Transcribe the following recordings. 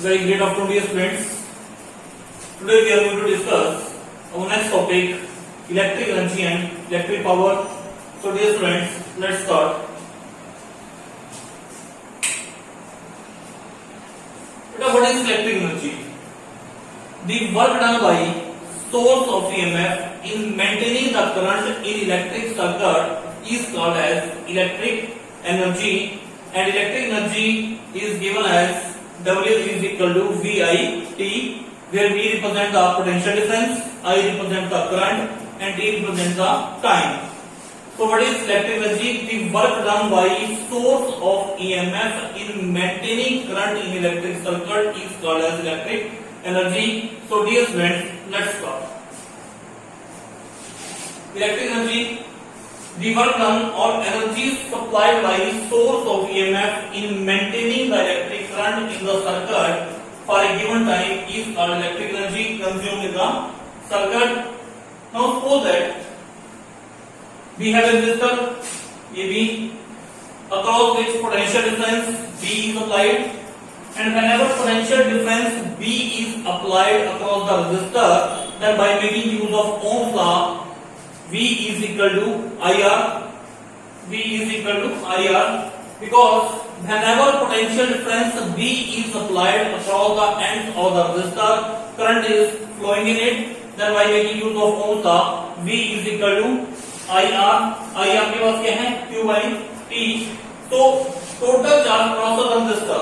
Very great afternoon, dear students. Today we are going to discuss our next topic, electric energy and electric power. So, dear students, let's start. What is electric energy? The work done by source of EMF in maintaining the current in electric circuit is called as electric energy, and electric energy is given as W is equal to VIT, where V represents the potential difference, I represents the current, and T represents the time. So what is electric energy? The work done by source of EMF in maintaining current in electric circuit is called as electric energy. So dear students, let's start. Electric energy, the work done or energy supplied by source of EMF in maintaining the electric current in the circuit for a given time is called electric energy consumed in the circuit. Now suppose that we have a resistor AB across which potential difference B is applied, and whenever potential difference B is applied across the resistor, then by making use of Ohm's law, V is equal to IR. V is equal to IR because whenever potential difference B is applied across the ends of the resistor, current is flowing in it. Then by making use of Ohm's law, V is equal to IR. IR के पास क्या है? Q by T. तो total charge cross हो register,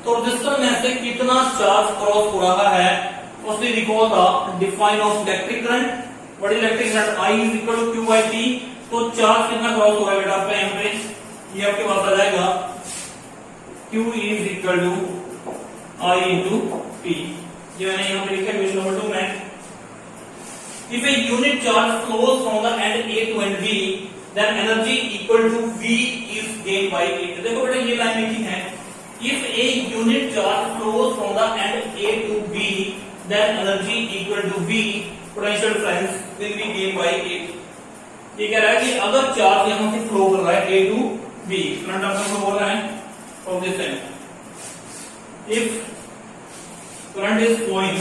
तो register में से कितना charge cross हो रहा है? Firstly recall the define of electric current. What is electric current? I is equal to Q by T. तो चार्ज कितना क्रॉस होगा बेटा आपका यहाँ पे? ये आपके पास आ जाएगा Q is equal to I into T. ये मैंने यहाँ पे लिखा है क्वेश्चन नंबर 2 में. If a unit charge flows from the end A to end B, then energy equal to V is gained by it. देखो बेटा ये लाइन लिखी है. If a unit charge flows from the end A to B, then energy equal to V, potential difference, will be gained by it. ये कह रहा है कि अगर चार्ज यहाँ से फ्लो कर रहा है A to B, करंट आपको बोल रहा है from this end. If current is flowing,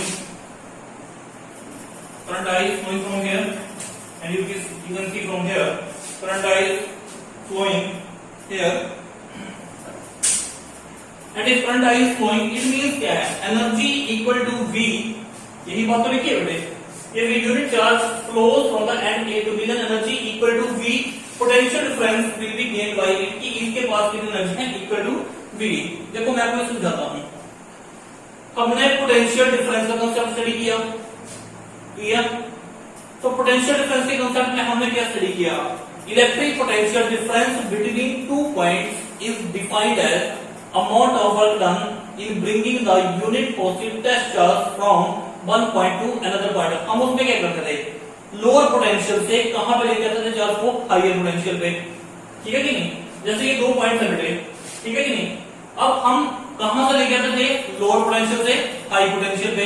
current I is flowing from here, and you can see from here, current I is flowing here, and if current I is flowing, it means क्या है? Energy equal to V. यही बात तो लिखी है बेटे. If a unit charge flows from the end A to B, then energy equal to V. Potential difference will be gained by it. कि इसके पास कितनी एनर्जी है? Equal to V. देखो मैं आपको समझाता हूँ. हमने पोटेंशियल डिफरेंस का कंसेप्ट स्टडी किया. तो पोटेंशियल डिफरेंस के कंसेप्ट में हमने क्या स्टडी किया? Electric potential difference between two points is defined as amount of work done in bringing the unit positive test charge from one point to another point. हम उसमें क्या करते थे? लोअर पोटेंशियल से कहां पे लेके आते थे चार्ज को? हायर पोटेंशियल पे. ठीक है कि नहीं? जैसे ये 2 पॉइंट है बेटे, ठीक है कि नहीं? अब हम कहां से लेके आते थे? लोअर पोटेंशियल से हाई पोटेंशियल पे.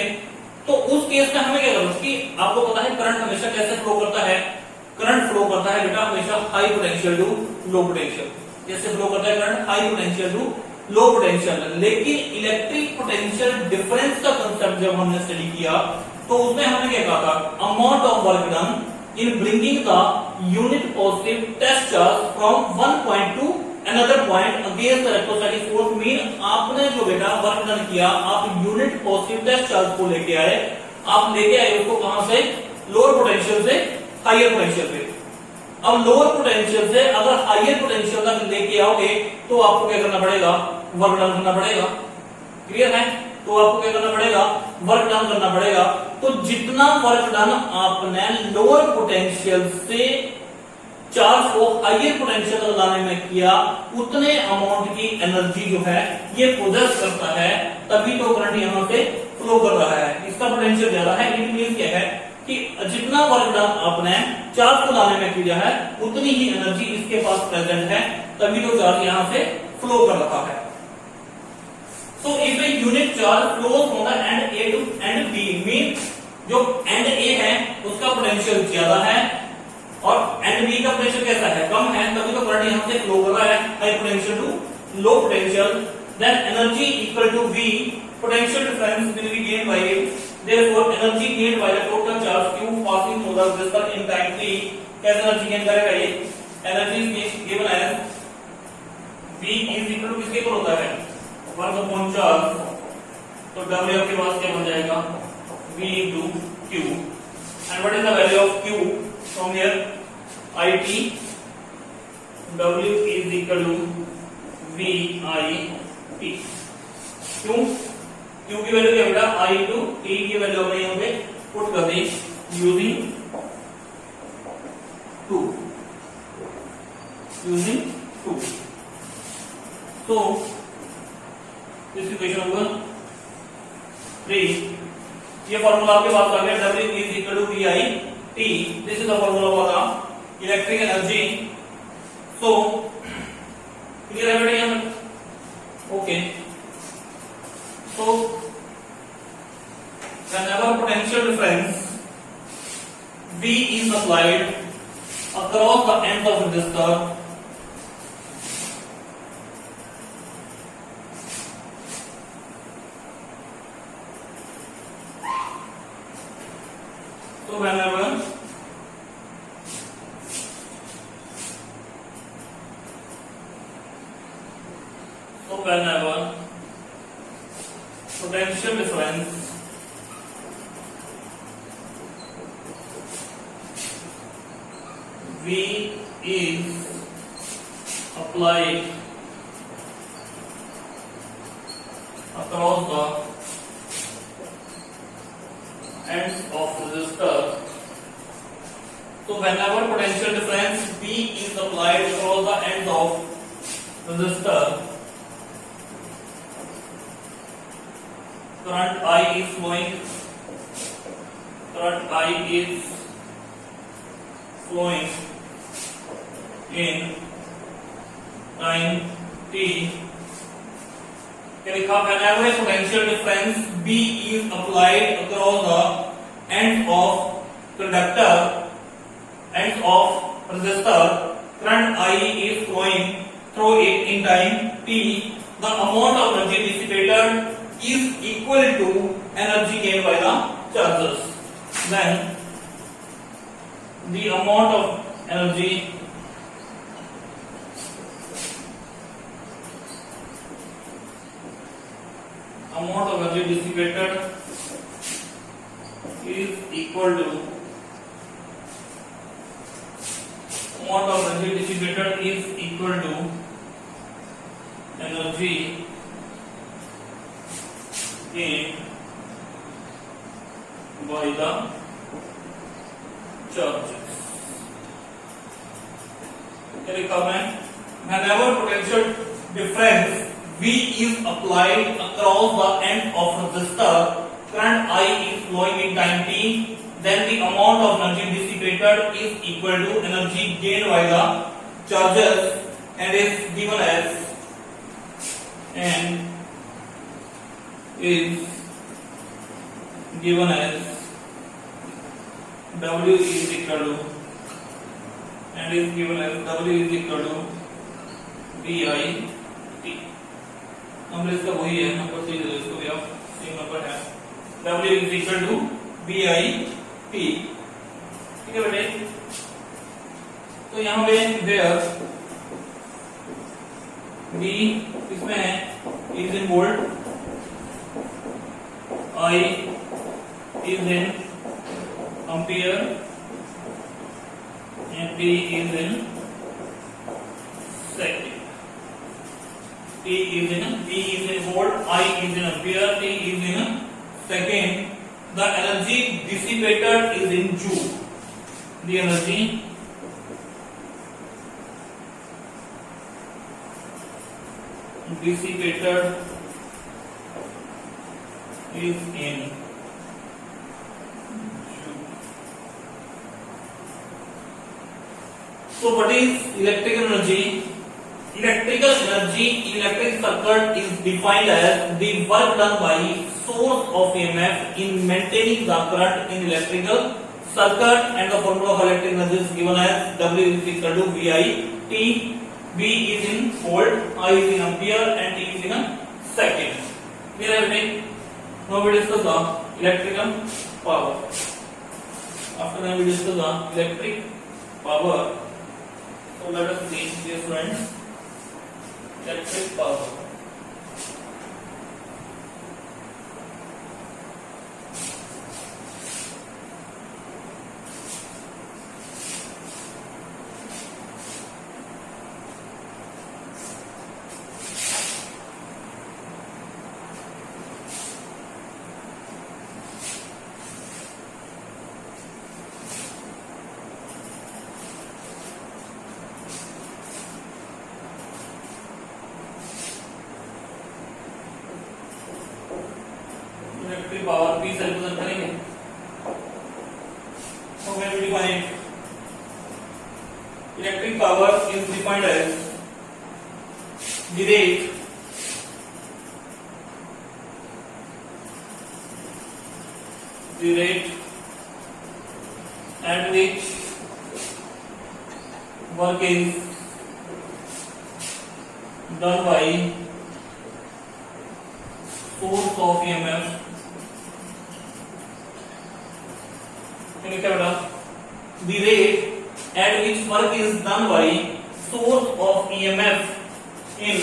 तो उस केस में हमें क्या करना है? आपको पता है करंट हमेशा कैसे फ्लो करता है? करंट फ्लो करता है बेटा हमेशा high potential to low potential. कैसे फ्लो करता है current? High potential to low potential. लेकिन इलेक्ट्रिक पोटेंशियल डिफरेंस का कंसेप्ट जब हमने स्टडी किया तो उसमें हमने क्या कहा था? Amount of work done in bringing the unit positive test charge from one point to another point against the electrostatic force. Mean आपने जो बेटा वर्क डन किया, आप यूनिट पॉजिटिव टेस्ट चार्ज को लेके आए. आप लेके आए उसको कहां से? लोअर पोटेंशियल से हायर पोटेंशियल पे. अब लोअर पोटेंशियल से अगर हायर पोटेंशियल तक लेके आओगे तो आपको क्या करना पड़ेगा? वर्क डन करना पड़ेगा. क्लियर है? तो आपको क्या करना पड़ेगा? वर्क डन करना पड़ेगा. तो जितना वर्क डन आपने लोअर पोटेंशियल से चार्ज को हायर पोटेंशियल तक लाने में किया, उतने अमाउंट की एनर्जी जो है ये पोजेस करता है, तभी तो करंट यहां से फ्लो कर रहा है. इसका पोटेंशियल ज्यादा है. इट मींस क्या है कि जितना वर्क डन आपने चार्ज को लाने में किया है उतनी ही एनर्जी इसके पास प्रेजेंट है, तभी तो चार्ज यहां से फ्लो कर रहा है. So if a unit charge flows from the end A to end B, mean जो एंड ए है उसका पोटेंशियल ज्यादा है और एंड बी का पोटेंशियल कैसा है? कम है, तभी तो करंट यहां से फ्लो कर रहा है high potential to low potential. then energy equal to V potential difference will be gained by it. Therefore, energy gained by the total charge Q passing through the resistor in time t. कैसे energy gain करेगा ये? Energy given as V is equal to किसके equal होता है? 1 upon charge. तो W आपके पास क्या बन जाएगा? V into Q. And what is the value of Q from here? IT. W is equal to VIT. क्यों? Q की वैल्यू क्या बेटा? I into T की वैल्यू हमने यहाँ पे पुट कर दी using 2. So this equation number 3. ये फॉर्मूला आपके पास आ गया. W is equal to VIT. This is the formula for the electric energy. So clear है बेटा यहाँ? Okay. So whenever potential difference V is applied across the ends of resistor, so whenever potential difference V is applied across the ends of resistor. So whenever potential difference V is applied across the ends of resistor, current I is flowing. Current I is flowing in time t. क्या लिखा? Whenever a potential difference B is applied across the ends of conductor, ends of resistor, current I is flowing through it in time t. The amount of energy dissipated is equal to energy gained by the charges. Then the amount of energy dissipated is equal to energy gained by the charges. क्या लिखा मैं? Whenever potential difference V is applied across the end of resistor, current I is flowing in time t, then the amount of energy dissipated is equal to energy gained by the charges and is given as W is equal to VIT. Number इसका वही है, number सही है, इसको भी आप same number है. W is equal to VIT. ठीक है बेटे? तो यहाँ पे where V किसमें है? is in volt, I is in ampere and T is in second. V is in volt, I is in ampere, T is in second. The energy dissipated is in joule. The energy dissipated is in joule. So what is electrical energy? Electrical energy in electric circuit is defined as the work done by source of EMF in maintaining the current in electrical circuit, and the formula of electric energy is given as W is equal to VIT. V is in volt, I is in ampere and T is in second. Clear है बेटे? Now we discuss the electrical power. After that we discuss the electric power. So let us see, dear friends, electric power. Electric power P से represent करेंगे। So when we define it, electric power is defined as the rate at which work is done by source of EMF. क्या बेटा? The rate at which work is done by source of EMF in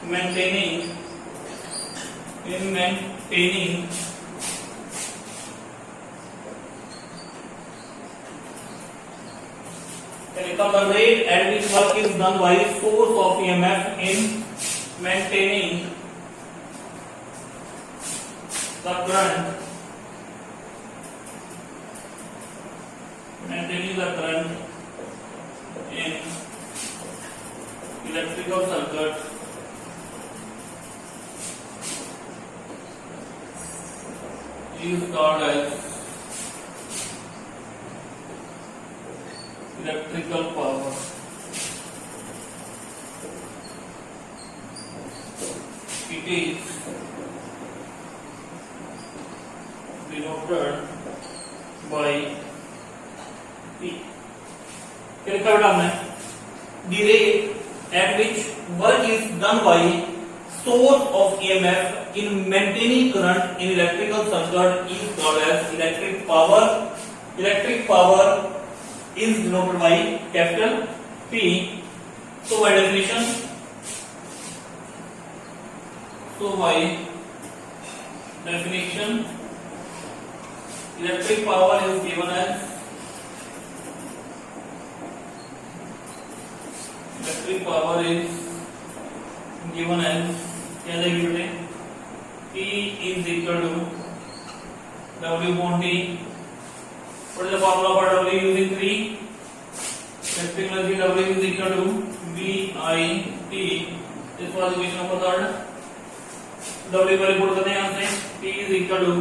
maintaining the rate at which work is done by source of EMF in maintaining the current in electrical circuit is called as electrical power. It is denoted by P. क्या लिखा बेटा हमने? The rate at which work is done by source of EMF in maintaining current in electrical circuit is called as electric power. Electric power is denoted by capital P. So by definition, electric power is given as क्या देंगे बेटे? P is equal to W upon T. What is the formula for W using 3? Electric energy W is equal to VIT. This was equation number 3. W को report करते हैं यहाँ से P is equal to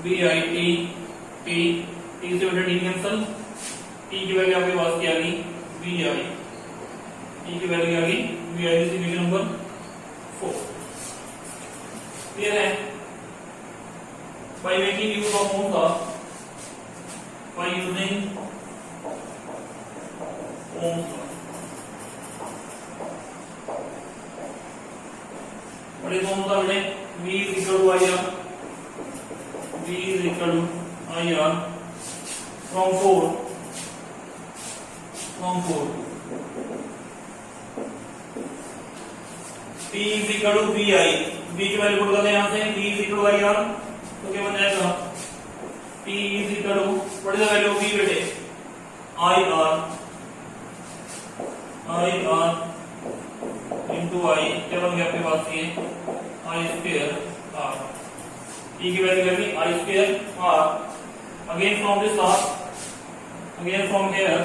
VIT. T से बेटा T cancel. T की value आपके पास क्या आ गई? VI. T की वैल्यू आ गई VI. इस इक्वेशन नंबर 4. क्लियर है? By making use of Ohm's law, by using Ohm's law. What is Ohm's law? V is equal to IR. V is equal to IR from 4. P is equal to VI. V की value put करते हैं यहाँ से. P is equal to IR. तो क्या बन जाएगा? P is equal to what is the value of V बेटे? IR into I. क्या बन गया आपके पास ये? I square R. P की वैल्यू क्या थी? I square R. Again from this R. Again from here.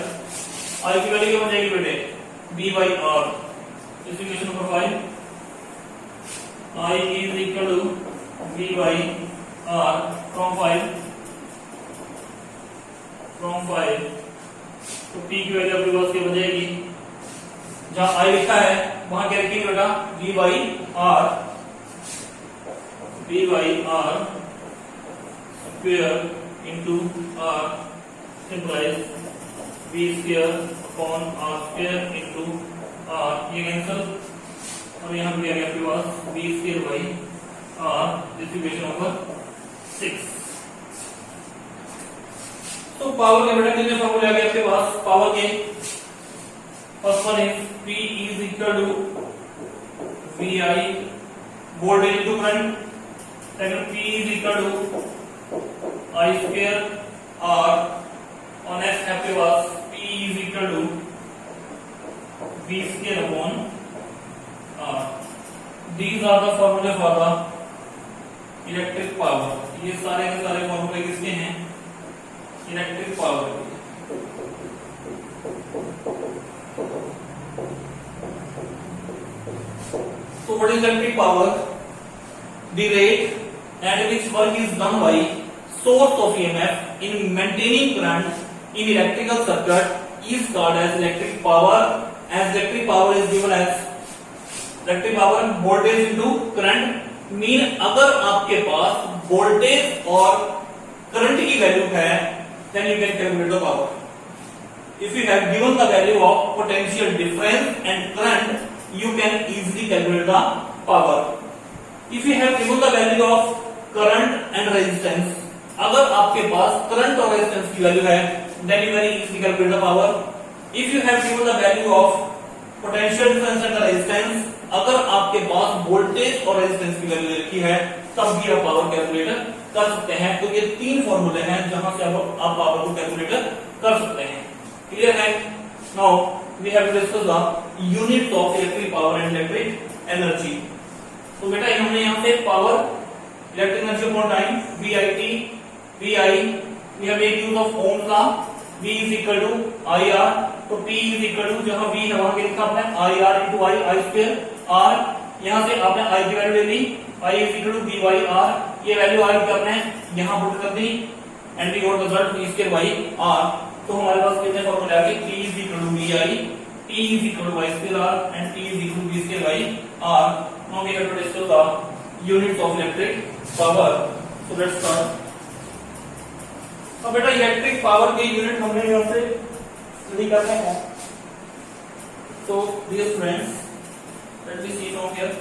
I की वैल्यू क्या बन जाएगी बेटे? V by R. इस equation number 5. I is equal to V by R from 5. तो P की वैल्यू आपके पास क्या बन जाएगी? जहां I लिखा है वहां क्या लिखेंगे बेटा? V by R square into R implies V square upon R square into R. ये कैंसल और यहाँ पे आ गया आपके पास V square by this equation number 6। तो पावर के बेटा कितने फॉर्मूले आ गए आपके पास पावर के? First one is P is equal to VI voltage into current. Second P is equal to I square R और नेक्स्ट है आपके पास P is equal to V square upon R। These are the formula for the electric power. ये सारे के सारे फॉर्मूले किसके हैं? Electric power. So what is electric power? The rate at which work is done by source of EMF in maintaining current in electrical circuit is called as electric power, as electric power is given as electric power voltage into current. Mean अगर आपके पास voltage और current की value है then you can calculate the power. If you have given the value of potential difference and current you can easily calculate the power. If you have given the value of current and resistance, अगर आपके पास current और resistance की value है then you can easily calculate the power. If you have given the value of potential difference and resistance, अगर आपके पास voltage और रेजिस्टेंस की वैल्यू लिखी है तब भी आप पावर कैलकुलेट कर सकते हैं। तो ये तीन फॉर्मूले हैं जहां से आप पावर को कैलकुलेट कर सकते हैं। क्लियर है? Now we have to discuss the units of electric power and electric energy. तो बेटा हमने यहां से power electric energy upon time VIT VI we have made use of ohm law V is equal to IR। तो P is equal to जहां V है वहां के लिखा आपने IR into I square R। यहां से आपने I की वैल्यू ले ली I is equal to VYR। ये वैल्यू I की आपने यहां पुट कर दी and we got the result V square by R। तो हमारे पास कितने फॉर्मूले आ गए? P is equal to VI, T is equal to Y square R and T is equal to V square by R। Now we have to discuss the units of electric power. So let's start. अब बेटा electric power के unit हमने यहां से study करते हैं। तो dear friends let me see now here.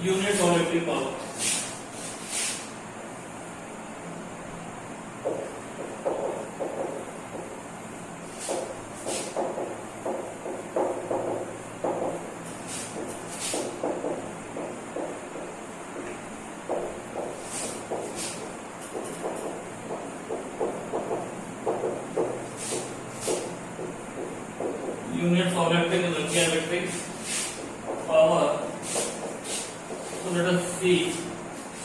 Units of electric power. Units of electric energy, electric power. So let us see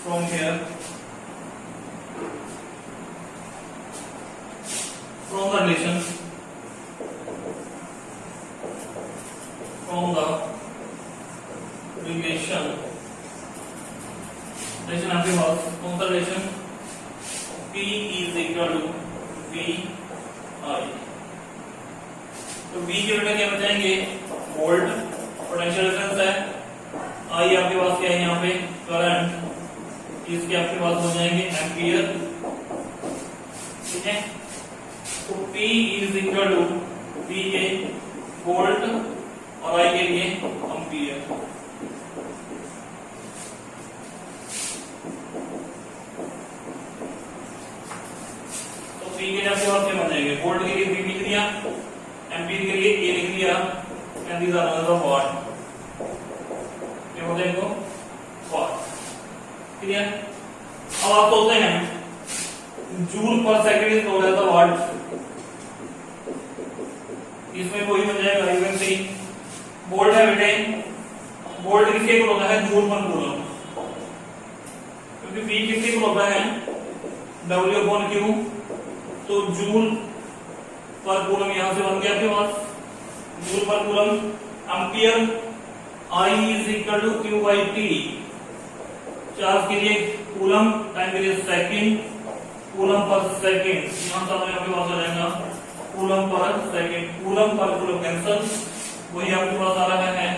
from here, from the relation, आपके पास कौन सा relation P is equal to VI। तो V के बेटा क्या बचाएंगे? Volt, potential difference है, I आपके पास क्या है यहाँ पे? करंट, इसके आपके पास हो जाएंगे एम्पियर। ठीक है, तो P is equal to V के वोल्ट और I के लिए एम्पियर। P के आपके पास क्या बन जाएंगे? वोल्ट के लिए V लिख दिया, एम्पियर के लिए A लिख दिया, and these are all the watt. क्या होता है इनको? वाट। ठीक है, अब आप सोचते हैं joule per second is known as the watt. इसमें वही बन जाएगा इवन सी वोल्ट है बेटे, वोल्ट किसके इक्वल होता है? जूल पर कूलम, क्योंकि V किसके इक्वल होता है? W/Q। तो जूल पर कूलम यहां से बन गया आपके पास, जूल पर coulomb. Ampere I is equal to Q/T, charge के लिए कूलम, टाइम के लिए सेकंड, कूलम पर सेकेंड, यहाँ पर आपके पास आ जाएगा coulomb per second, coulomb per coulomb cancel, वही आपके पास आ रहा है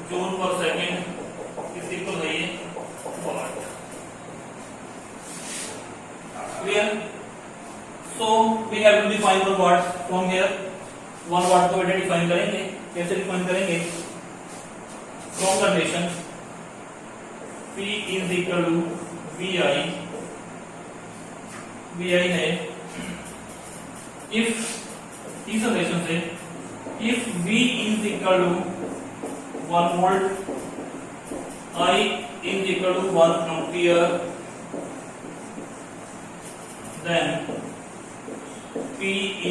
जूल पर सेकेंड, इसी को है watt. Clear? So we have to define one watt from here. One watt को डिफाइन करेंगे, कैसे डिफाइन करेंगे? From condition P is equal to VI, VI है इफ, इस कंडीशन से if V is equal to 1 volt, I is equal to 1 ampere, then P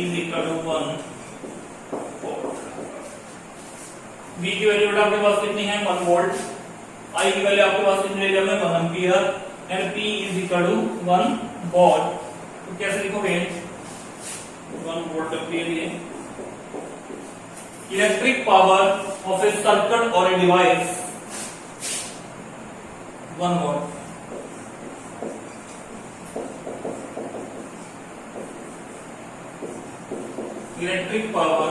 is equal to 1 volt. V की value बेटा आपके पास कितनी है? 1 वोल्ट। I की value आपके पास कितनी ले 1 ampere and P is equal to 1 volt. तो कैसे लिखोगे? 1 वोल्ट एम्पियर ये electric power of a circuit और a device 1 volt. Electric power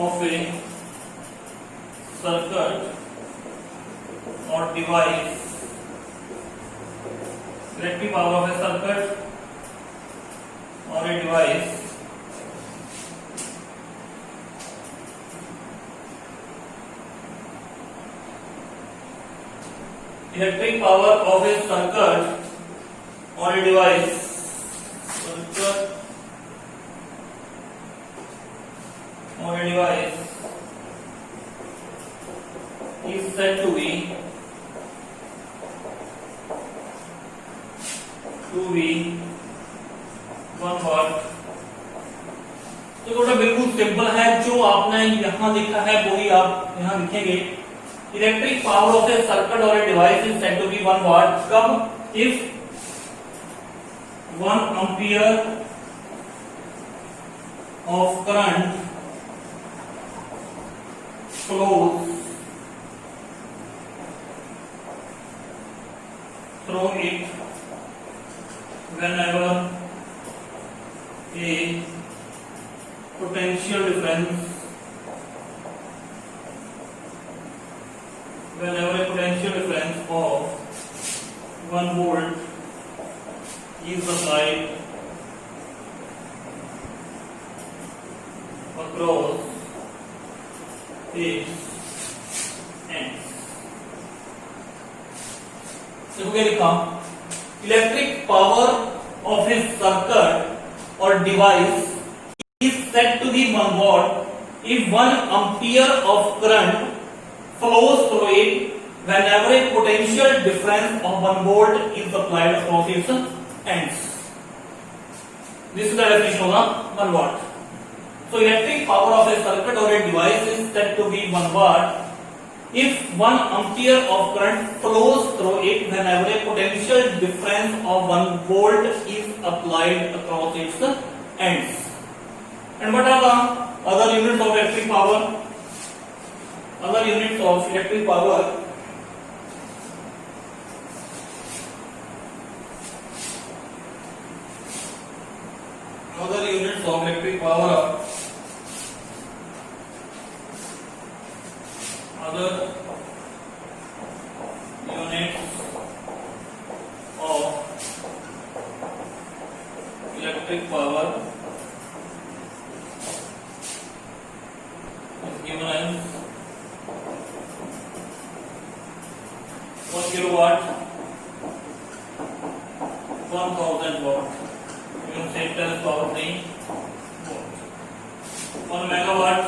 of a circuit or device, electric power of a circuit or a device electric power of a circuit or a device circuit or a device is said to be 1 watt। तो थोड़ा बिल्कुल simple है, जो आपने यहां लिखा है वही आप यहां लिखेंगे। Electric power of a circuit और a device is said to be 1 watt कब? If 1 ampere of current flows through it whenever a potential difference of 1 volt is applied across its ends। देखो क्या लिखा? Electric power of a circuit और device is said to be 1 watt if 1 ampere of current flows through it whenever a potential difference of 1 volt is applied across its ends। This is the definition of the 1 watt। So electric power of a circuit or a device is said to be 1 watt if 1 ampere of current flows through it whenever a potential difference of 1 volt is applied across its ends। And what are the other units of electric power? Other units of electric power other units of electric power other units of electric power is given as 1 kilowatt 1000 watt, you can say 10 power 3 watt। 1 megawatt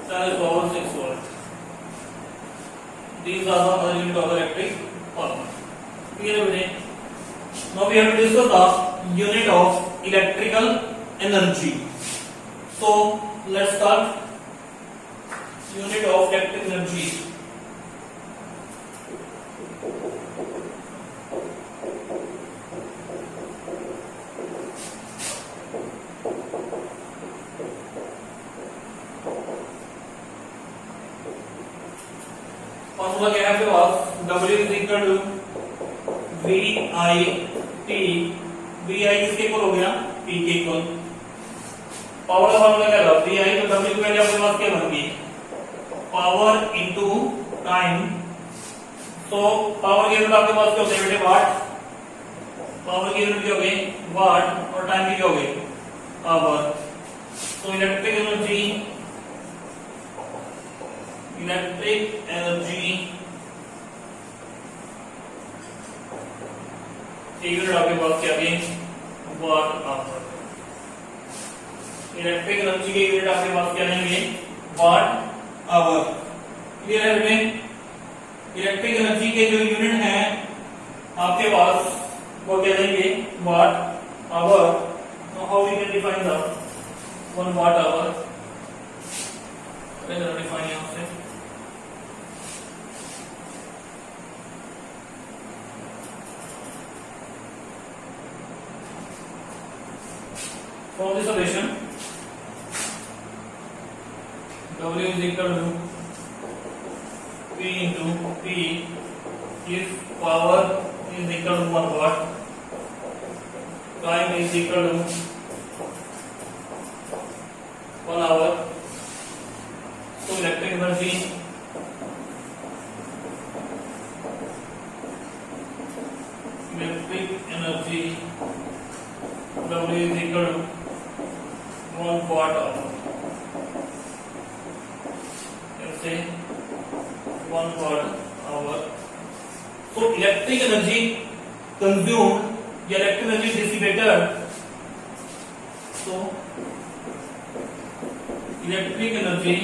10 power 6 watt। These are the other units of electric power। Clear everything? Now we have to discuss the unit of electrical energy। So let's start। Unit of electric energy formula क्या है आपके पास, W is equal to V I T, V I किसके इक्वल हो गया, P के equal. Power का फॉर्मूला क्या था, वी आई तो W की वैल्यू आपके पास क्या बन गई, पावर इनटू टाइम। तो पावर की यूनिट आपके पास क्या होता है बेटे, वाट। पावर की यूनिट क्या हो गई, वाट, और टाइम की क्या हो गई, आवर। तो इलेक्ट्रिक एनर्जी यूनिट आपके पास क्या है, वाट आवर। इलेक्ट्रिक एनर्जी की यूनिट आपके पास क्या रहेंगे, वाट आवर। क्लियर है बेटे। इलेक्ट्रिक एनर्जी के जो यूनिट हैं आपके पास वो क्या रहेंगे, वाट आवर। तो how we can define the 1 watt hour, define यहां से। From this equation, W is equal to P into P if power is equal to 1 watt, time is equal to 1 hour. So electric energy W is equal to 1 watt hour. Let's say 1 watt hour. So electric energy consumed, या electric energy dissipated. So electric energy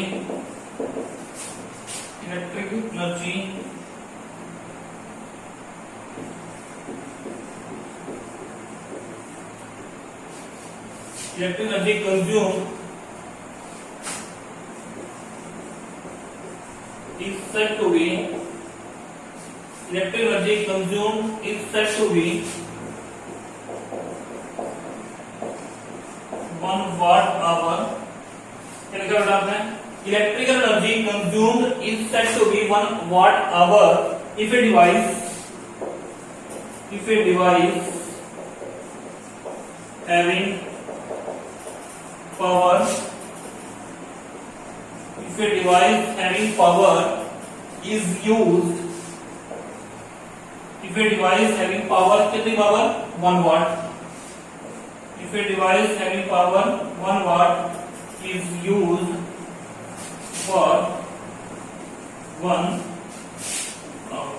consumed is said to be, electric energy consumed is said to be 1 watt hour. क्या लिखा बेटा आपने, electrical energy consumed is said to be 1 watt hour if a device having power, if a device having power is used, if a device having power, कितनी power, 1 watt, if a device having power 1 watt is used for 1 hour.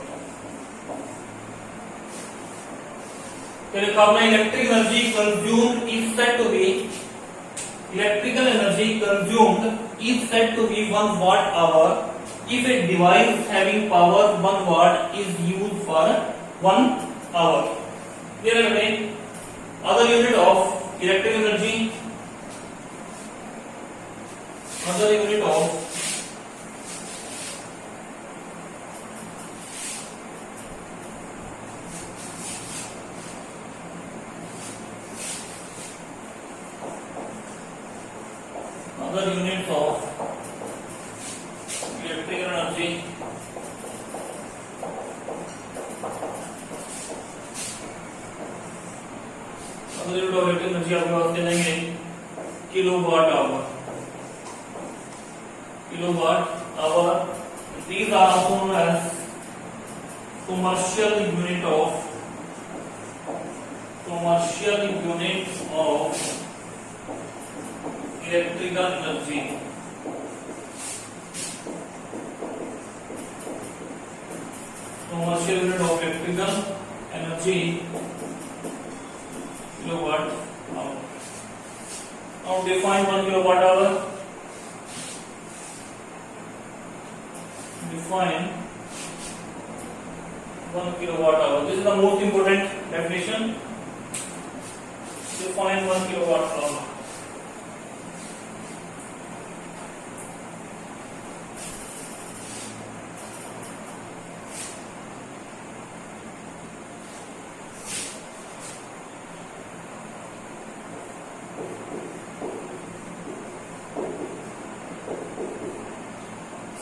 Electric energy consumed is said to be, electrical energy consumed is said to be 1 watt hour if a device having power 1 watt is used for 1 hour. Clear है बेटे। Other unit of electric energy, other unit of electrical energy आपके पास चलेंगे kilowatt hour, kilowatt hour. These are also known as commercial unit of electrical energy. Commercial unit of electrical energy, kilowatt hour. Now define 1 kilowatt hour. Define 1 kilowatt hour. This is the most important definition. Define 1 kilowatt hour.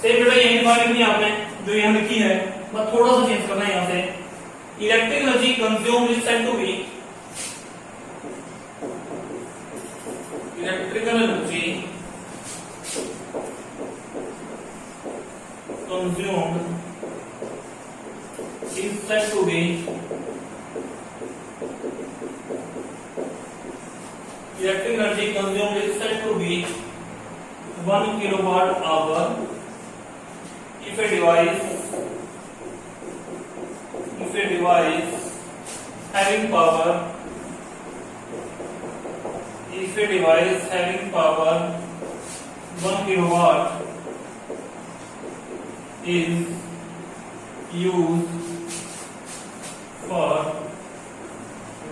Same बेटा यही define किया आपने, जो यहाँ लिखी है बस थोड़ा सा चेंज करना है यहाँ से। Electric energy consumed is said to be electrical energy consumed is said to be electric energy consumed is said to be 1 kilowatt hour if a device having power 1 kilowatt is used for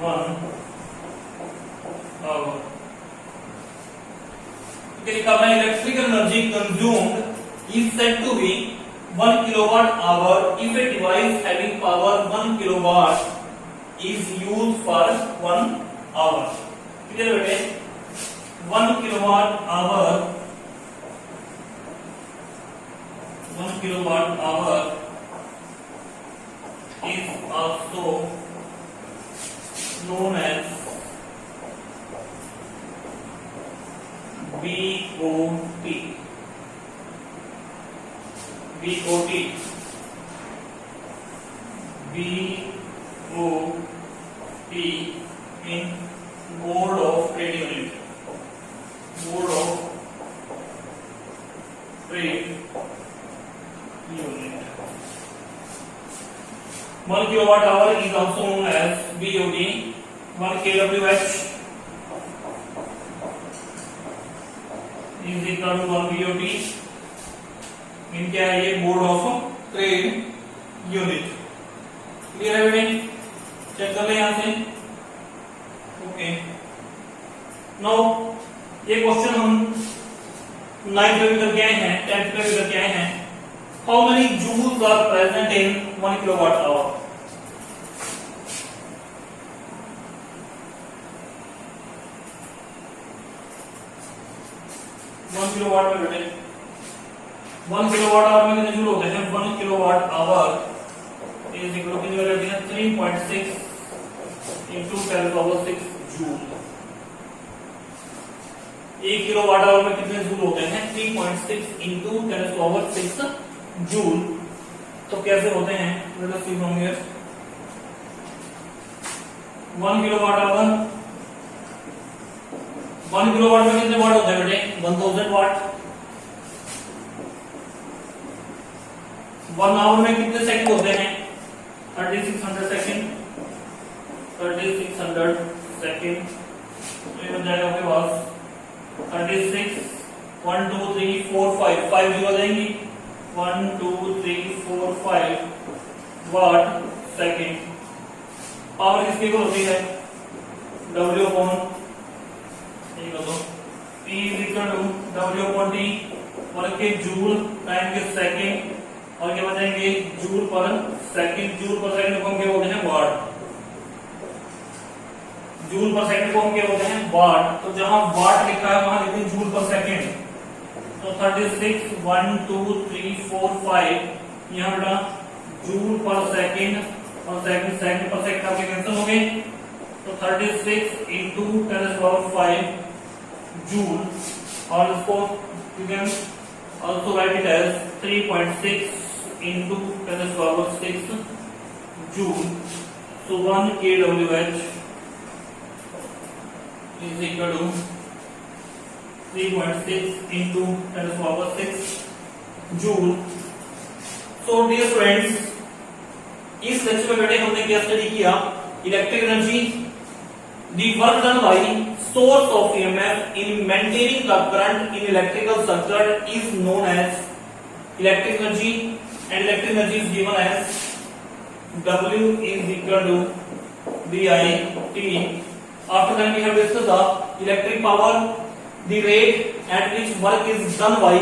1 hour. लिखा है electrical energy consumed is said to be 1 kilowatt hour if a device having power 1 kilowatt is used for 1 hour. Clear बेटे? 1 kilowatt hour 1 kilowatt hour is also known as BOT. BOT in Board of Trade Unit. Board of Trade Unit. 1 kilowatt hour is also known as BOT. 1 kWh is equal to 1 BOT. Mean क्या है ये? Board of trade unit. Clear है बेटे? Check कर ले यहां से। Okay, now ये क्वेश्चन हम 9th में भी करके आए हैं, 10th में भी करके आए हैं। How many joules are present in 1 kilowatt hour? One kilowatt में बेटे 1 किलोवाट आवर में कितने जूल होते हैं? 1 kilowatt hour is equal to कितने रहते हैं? 3.6 इनटू 10⁻⁶ जूल। 1 किलोवाट आवर में कितने जूल होते हैं? 3.6 इनटू 10⁻⁶ जूल। तो कैसे होते हैं? Let us see from here. 1 kilowatt hour 1 kilowatt में कितने वाट होते हैं बेटे? 1000 वाट। 1 आवर में कितने सेकंड होते हैं? 3600 सेकंड। 3600 सेकंड तो ये बन जाएगा आपके पास 36 1 2 3 4 5 5 जीरो जाएंगी। 1 2 3 4 5 वाट सेकंड। पावर किसकी इक्वल होती है? W upon P is equal to W upon T। Work के जूल, टाइम के सेकंड और क्या बताएंगे? Joule per second. Joule per second को हम क्या बोलते हैं? वाट। जूल पर सेकंड को हम क्या बोलते हैं? वाट। तो जहां वाट लिखा है वहां लिखते हैं जूल पर सेकंड। तो 36 1 2 3 4 5 यहां बेटा जूल पर सेकंड और सेकंड पर सेकंड आपके कैंसिल हो गए। तो 36 इनटू 10⁻⁵ जूल, और इसको you can also write it as 3.6 into 10⁻⁶ joule. So 1 kWh is equal to 3.6 into 10⁻⁶ joule. So dear friends, इस लेक्चर में बेटे हमने क्या स्टडी किया? Electric energy, the work done by source of EMF in maintaining the current in electrical circuit is known as electric energy, and electric energy is given as W is equal to VIT. After that we have discussed the electric power, the rate at which work is done by